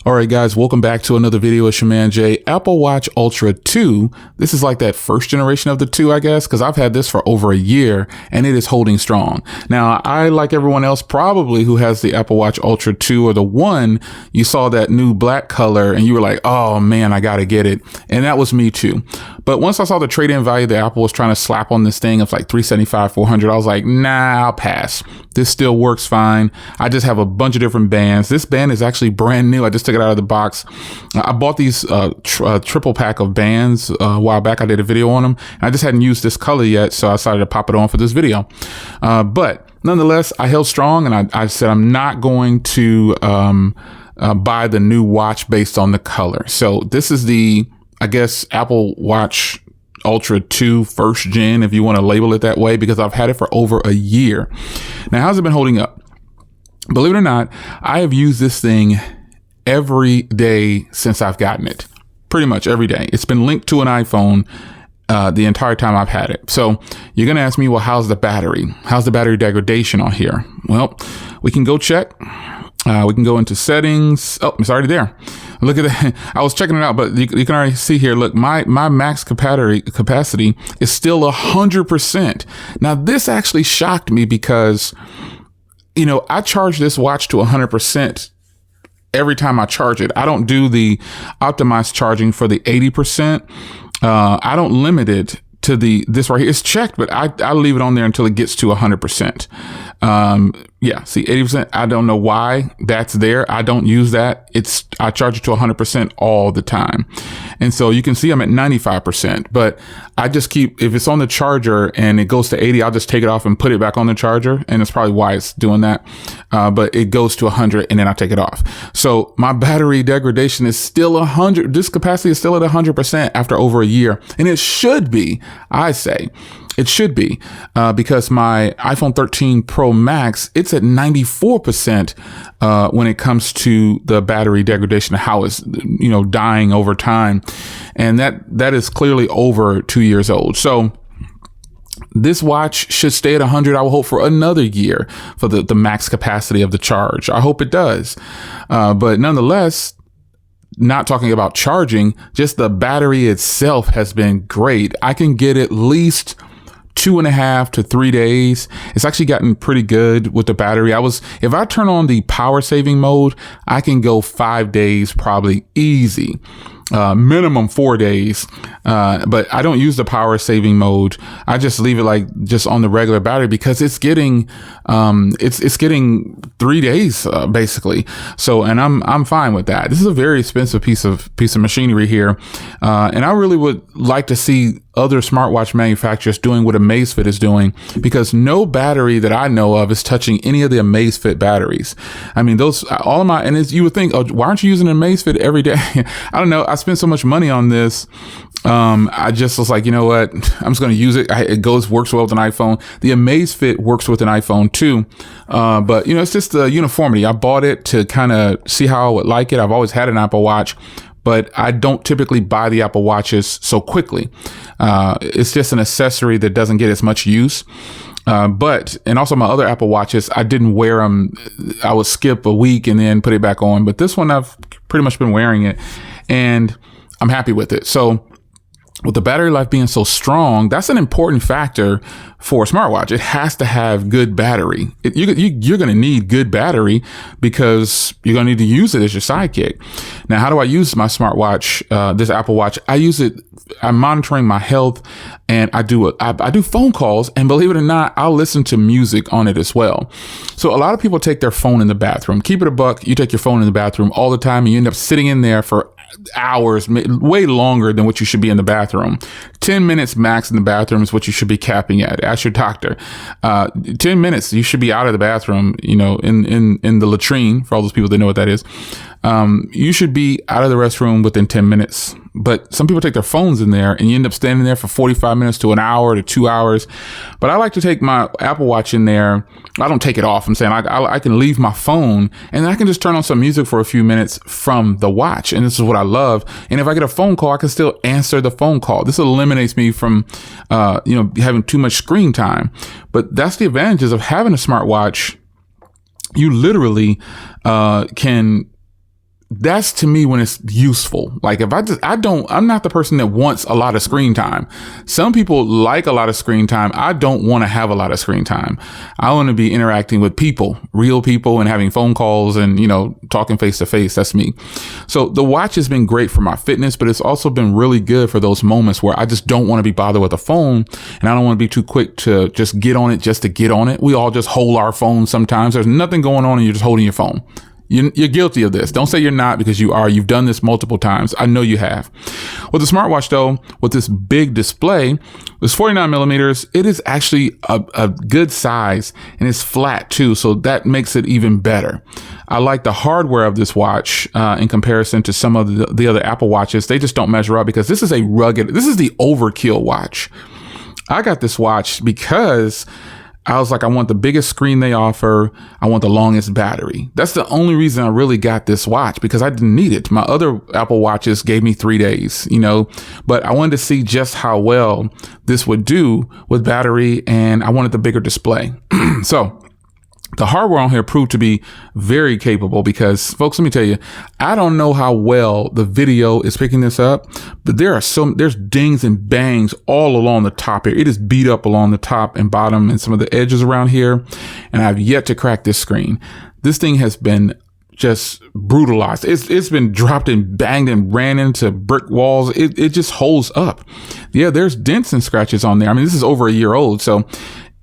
All right, guys, welcome back to another video. It's your man Jay. Apple Watch Ultra 2. This is like that first generation of the 2, I guess, because I've had this for over a year and it is holding strong. Now, I, like everyone else probably who has the Apple Watch Ultra 2 or the 1, you saw that new black color and you were like, oh man, I got to get it. And that was me too. But once I saw the trade-in value that Apple was trying to slap on this thing of like $375, $400, I was like, nah, I'll pass. This still works fine. I just have a bunch of different bands. This band is actually brand new. I just took it out of the box. I bought these triple pack of bands a while back. I did a video on them. And I just hadn't used this color yet, so I decided to pop it on for this video. But nonetheless, I held strong, and I said I'm not going to buy the new watch based on the color. So this is the, I guess, Apple Watch Ultra 2 first gen, if you want to label it that way, because I've had it for over a year. Now, how's it been holding up? Believe it or not, I have used this thing every day since I've gotten it. Pretty much every day. It's been linked to an iPhone the entire time I've had it. So you're going to ask me, well, how's the battery? How's the battery degradation on here? Well, we can go check. We can go into settings. Oh, it's already there. Look at that. I was checking it out, but you can already see here. Look, my max capacity is still 100%. Now, this actually shocked me because, you know, I charge this watch to 100% every time I charge it. I don't do the optimized charging for the 80%. I don't limit it to this right here. It's checked, but I leave it on there until it gets to 100%. Yeah, see, 80%. I don't know why that's there. I don't use that. I charge it to 100% all the time. And so you can see I'm at 95%, but I just keep, if it's on the charger and it goes to 80, I'll just take it off and put it back on the charger. And that's probably why it's doing that. But it goes to 100 and then I take it off. So my battery degradation is still 100. This capacity is still at 100% after over a year. And it should be, I say. It should be, because my iPhone 13 Pro Max, it's at 94% when it comes to the battery degradation, how it's, you know, dying over time. And that is clearly over 2 years old. So this watch should stay at 100. I will hope for another year for the max capacity of the charge. I hope it does. But nonetheless, not talking about charging, just the battery itself has been great. I can get at least 2.5 to 3 days. It's actually gotten pretty good with the battery. If I turn on the power saving mode, I can go 5 days, probably easy. Minimum 4 days. But I don't use the power saving mode. I just leave it like just on the regular battery because it's getting, it's getting 3 days, basically. So, and I'm fine with that. This is a very expensive piece of machinery here. And I really would like to see other smartwatch manufacturers doing what Amazfit is doing, because no battery that I know of is touching any of the Amazfit batteries. I mean, all of my, and you would think, oh, why aren't you using an Amazfit every day? I don't know. I spent so much money on this. I just was like, you know what? I'm just going to use it. It works well with an iPhone. The Amazfit works with an iPhone too. But you know, it's just the uniformity. I bought it to kind of see how I would like it. I've always had an Apple Watch, but I don't typically buy the Apple Watches so quickly. It's just an accessory that doesn't get as much use. And also my other Apple Watches, I didn't wear them. I would skip a week and then put it back on. But this one, I've pretty much been wearing it and I'm happy with it. So with the battery life being so strong, that's an important factor for a smartwatch. It has to have good battery. You're going to need good battery because you're going to need to use it as your sidekick. Now, how do I use my smartwatch, this Apple Watch? I use it, I'm monitoring my health, and I do phone calls, and believe it or not, I'll listen to music on it as well. So a lot of people take their phone in the bathroom. Keep it a buck. You take your phone in the bathroom all the time, and you end up sitting in there for hours, way longer than what you should be in the bathroom. 10 minutes max in the bathroom is what you should be capping at. Ask your doctor. 10 minutes, you should be out of the bathroom, you know, in the latrine, for all those people that know what that is. You should be out of the restroom within 10 minutes. But some people take their phones in there and you end up standing there for 45 minutes to an hour to 2 hours. But I like to take my Apple Watch in there. I don't take it off. I'm saying I can leave my phone and I can just turn on some music for a few minutes from the watch. And this is what I love. And if I get a phone call, I can still answer the phone call. This eliminates me from, having too much screen time. But that's the advantages of having a smartwatch. You literally, can that's to me when it's useful. Like if I'm not the person that wants a lot of screen time. Some people like a lot of screen time. I don't want to have a lot of screen time. I want to be interacting with people, real people, and having phone calls and, talking face to face. That's me. So the watch has been great for my fitness, but it's also been really good for those moments where I just don't want to be bothered with a phone, and I don't want to be too quick to just get on it just to get on it. We all just hold our phones sometimes. There's nothing going on and you're just holding your phone. You're guilty of this. Don't say you're not, because you are. You've done this multiple times. I know you have. With the smartwatch, though, with this big display, this 49 millimeters, it is actually a good size, and it's flat too. So that makes it even better. I like the hardware of this watch in comparison to some of the other Apple watches. They just don't measure up, because this is the overkill watch. I got this watch because I was like, I want the biggest screen they offer. I want the longest battery. That's the only reason I really got this watch, because I didn't need it. My other Apple watches gave me 3 days, but I wanted to see just how well this would do with battery, and I wanted the bigger display. So the hardware on here proved to be very capable, because, folks, let me tell you, I don't know how well the video is picking this up, but there's dings and bangs all along the top here. It is beat up along the top and bottom and some of the edges around here, and I've yet to crack this screen. This thing has been just brutalized. It's been dropped and banged and ran into brick walls. It just holds up. Yeah, there's dents and scratches on there. I mean, this is over a year old, so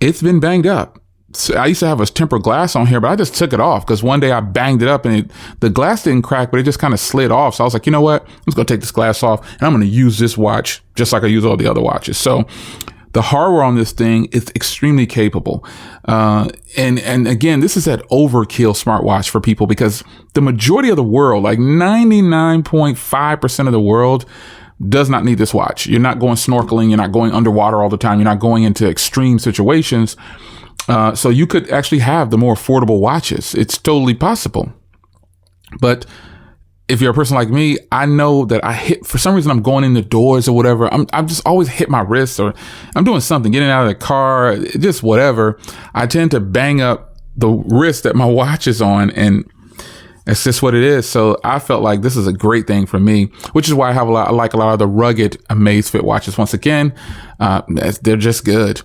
it's been banged up. So I used to have a tempered glass on here, but I just took it off because one day I banged it up and the glass didn't crack, but it just kind of slid off. So I was like, you know what? I'm just going to take this glass off and I'm going to use this watch just like I use all the other watches. So the hardware on this thing is extremely capable. And again, this is that overkill smartwatch for people, because the majority of the world, like 99.5% of the world, does not need this watch. You're not going snorkeling. You're not going underwater all the time. You're not going into extreme situations. So you could actually have the more affordable watches. It's totally possible. But if you're a person like me, I know that for some reason I'm going in the doors or whatever. I'm just always hit my wrist, or I'm doing something, getting out of the car, just whatever. I tend to bang up the wrist that my watch is on, and it's just what it is. So I felt like this is a great thing for me, which is why I like a lot of the rugged Amazfit watches. Once again, they're just good.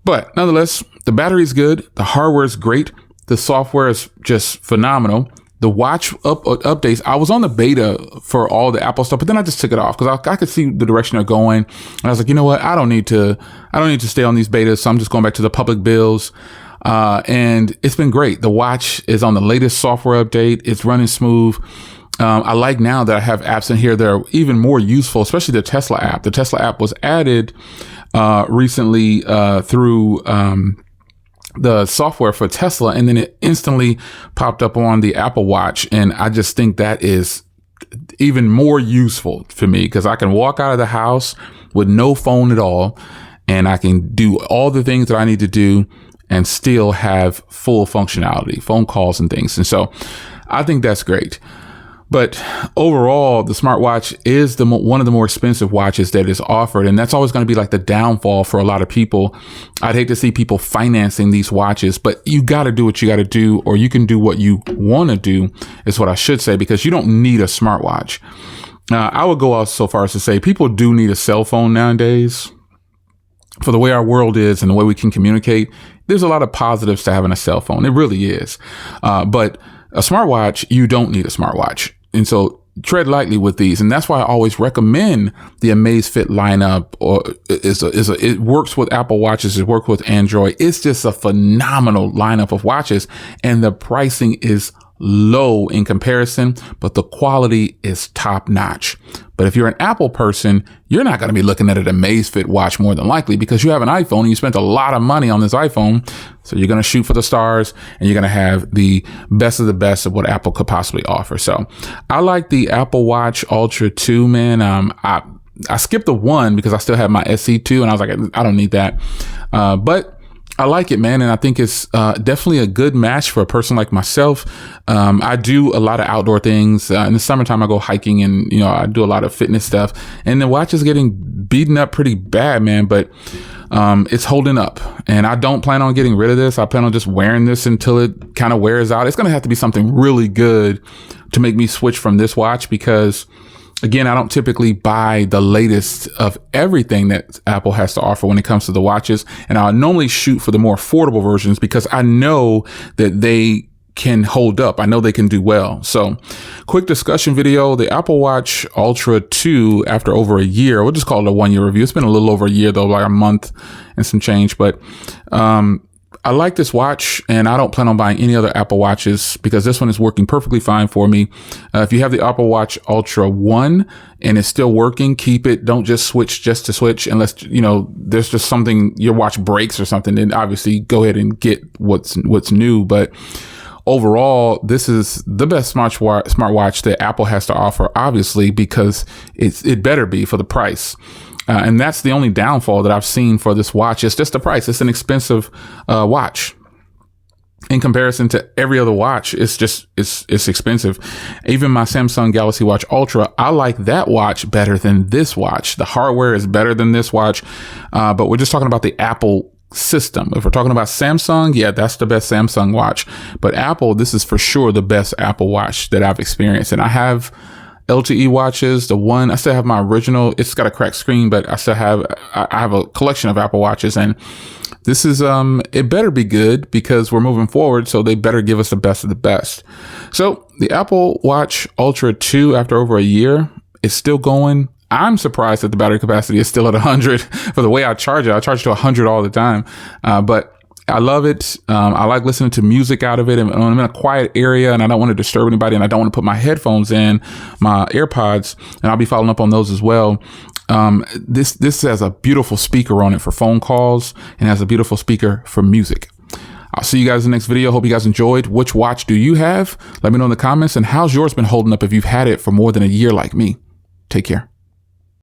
But nonetheless, the battery is good. The hardware is great. The software is just phenomenal. The watch updates, I was on the beta for all the Apple stuff, but then I just took it off because I could see the direction they're going. And I was like, you know what? I don't need to stay on these betas. So I'm just going back to the public builds. And it's been great. The watch is on the latest software update. It's running smooth. I like now that I have apps in here that are even more useful, especially the Tesla app. The Tesla app was added recently through the software for Tesla, and then it instantly popped up on the Apple Watch. And I just think that is even more useful for me, because I can walk out of the house with no phone at all, and I can do all the things that I need to do and still have full functionality, phone calls and things. And so I think that's great. But overall, the smartwatch is one of the more expensive watches that is offered. And that's always going to be like the downfall for a lot of people. I'd hate to see people financing these watches, but you got to do what you got to do, or you can do what you want to do, is what I should say, because you don't need a smartwatch. I would go out so far as to say people do need a cell phone nowadays. For the way our world is and the way we can communicate, there's a lot of positives to having a cell phone. It really is. But a smartwatch, you don't need a smartwatch. And so tread lightly with these. And that's why I always recommend the Amazfit lineup, or it works with Apple watches. It works with Android. It's just a phenomenal lineup of watches, and the pricing is low in comparison, but the quality is top notch. But if you're an Apple person, you're not going to be looking at an Amazfit watch more than likely, because you have an iPhone and you spent a lot of money on this iPhone. So you're going to shoot for the stars, and you're going to have the best of the best of what Apple could possibly offer. So I like the Apple Watch Ultra 2, man. I skipped the 1 because I still have my SE2, and I was like, I don't need that. But I like it, man. And I think it's definitely a good match for a person like myself. I do a lot of outdoor things. In the summertime, I go hiking and, I do a lot of fitness stuff. And the watch is getting beaten up pretty bad, man. But it's holding up. And I don't plan on getting rid of this. I plan on just wearing this until it kind of wears out. It's going to have to be something really good to make me switch from this watch because, again, I don't typically buy the latest of everything that Apple has to offer when it comes to the watches. And I normally shoot for the more affordable versions because I know that they can hold up. I know they can do well. So quick discussion video, the Apple Watch Ultra 2 after over a year, we'll just call it a 1 year review. It's been a little over a year though, like a month and some change, but, I like this watch and I don't plan on buying any other Apple Watches because this one is working perfectly fine for me. If you have the Apple Watch Ultra 1 and it's still working, keep it. Don't just switch just to switch unless, there's just something, your watch breaks or something. Then obviously go ahead and get what's new. But overall, this is the best smartwatch that Apple has to offer, obviously, because it better be for the price. And that's the only downfall that I've seen for this watch. It's just the price. It's an expensive watch. In comparison to every other watch, it's expensive. Even my Samsung Galaxy Watch Ultra, I like that watch better than this watch. The hardware is better than this watch. But we're just talking about the Apple system. If we're talking about Samsung, yeah, that's the best Samsung watch. But Apple, this is for sure the best Apple Watch that I've experienced. And I have LTE watches. I still have my original. It's got a cracked screen, but I have a collection of Apple Watches, and this is, it better be good because we're moving forward. So they better give us the best of the best. So the Apple Watch Ultra 2 after over a year is still going. I'm surprised that the battery capacity is still at 100 for the way I charge it. I charge to 100 all the time. But I love it. I like listening to music out of it. And when I'm in a quiet area and I don't want to disturb anybody and I don't want to put my headphones in, my AirPods, and I'll be following up on those as well. This has a beautiful speaker on it for phone calls and has a beautiful speaker for music. I'll see you guys in the next video. Hope you guys enjoyed. Which watch do you have? Let me know in the comments. And how's yours been holding up if you've had it for more than a year like me? Take care.